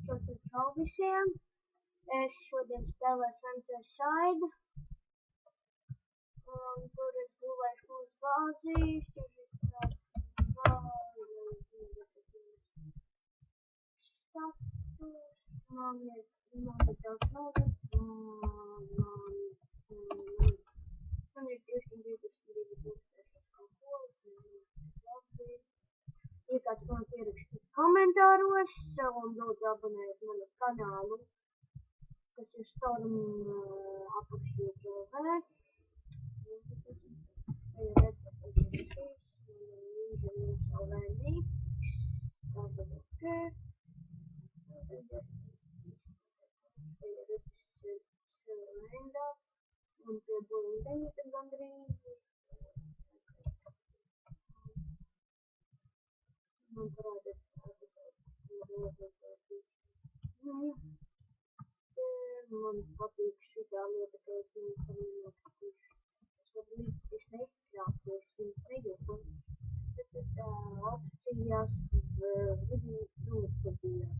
Čau visiem! Es šodien spēlēšu Antarctica. Tur es būvēšu mūsu bāzi, man ir daudz naudas, man ir 222 tūkstoši kaut ko, ja kāds man ierakstīt komentāros un lūdzu abonēt manu kanālu, kas ir Storm apakšvietā LV. Un pie buļbuļsaktas ir gandrīz. Man parādās man patīk šitā lieta, ka es neizdarīju. Es neizkrāpos, nejūtu. Tad opcijas video notpadījā.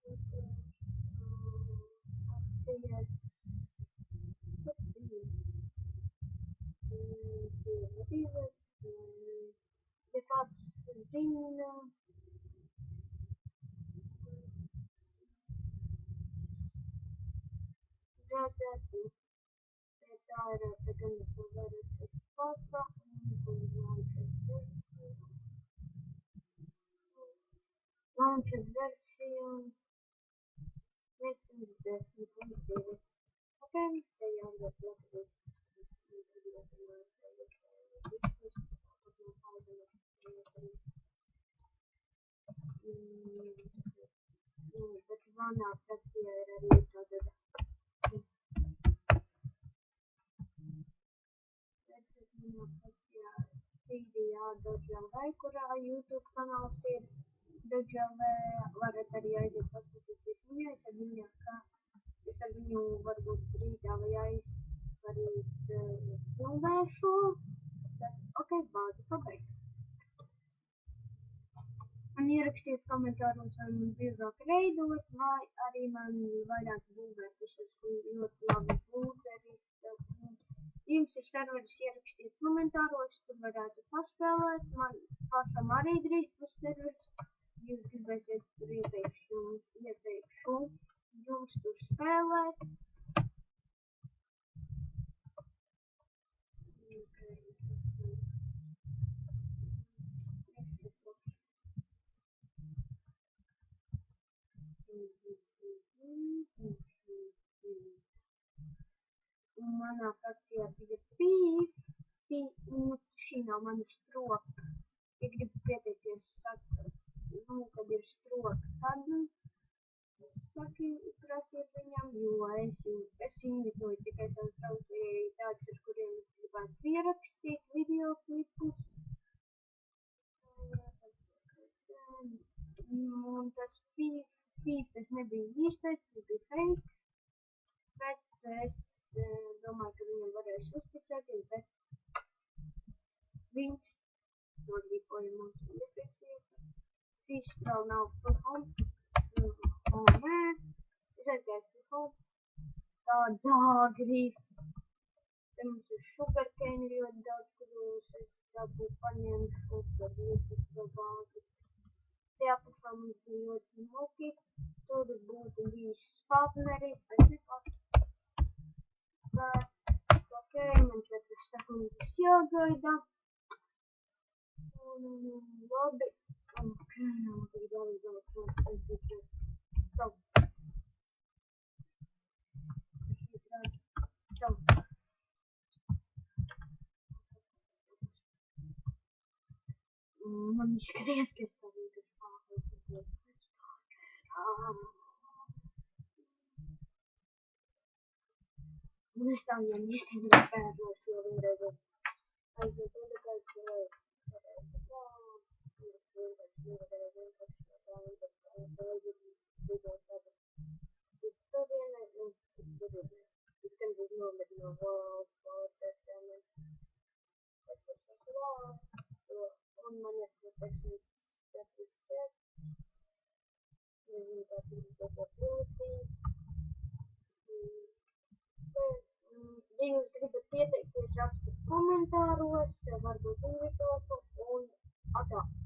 Opcijas motīvas. Ja kāds zina, redzētu, tā ir gan savērētas foto un launcher versija 110.2. Ok, te jau ir Latvijas. Bet manā versijā ir arī tāda Dodge.LV, kurā YouTube kanāls ir Dodge.LV, varat arī aiziet paskatīties viņai, es ar viņu varbūt rītā vai aizvarīt filmēšu, bet ok, bāzi pabeigt. Man ierakstiet komentāros, vai man biežāk reidot, vai arī man vairāk būvēt, es esmu ļoti labi būveris. Jums ir serveris, ierakstiet komentāros, tur varētu paspēlēt, man pašam arī drīz būs serveris, jūs gribēsiet tur ieteikšu jums tur spēlēt. Manā frakcijā bija šī nav mana stroka. Ja gribu pieteikties, kad ir stroka, tad prasiet viņam, jo es invitoju tikai savus draugus, tādus, ar kuriem es gribētu pierakstīt video klipus. Un tas feed nebija īstais, tas bija fake, bet es domāju, ka viņam varēšu uzticēties, bet viņš nodrīkoja mums iepriekšējā. Šīs vēl nav full home. Nē, es aizgāju full home. Tā grib. Te mums ir sugarcane ļoti daudz, kuros es dabūju paņemšu, tad iešu to bāzi. Te apakšā mums bija ļoti smuki. Tur būtu bijis spāpneri, bet nepāt. Ok, man 4 sekundes jāgaida. Labi. Ok, nav tik daudz. Stop. Man izskatījās, ka es tā vienkārši pārēju. Es tā vien īstenībā pēdējos jau vienreizos aiziet iedekāt, un man ir to ko pilsīt. Ja jūs gribat pieteikties, rakstiet komentāros, varbūt invitētu un atā.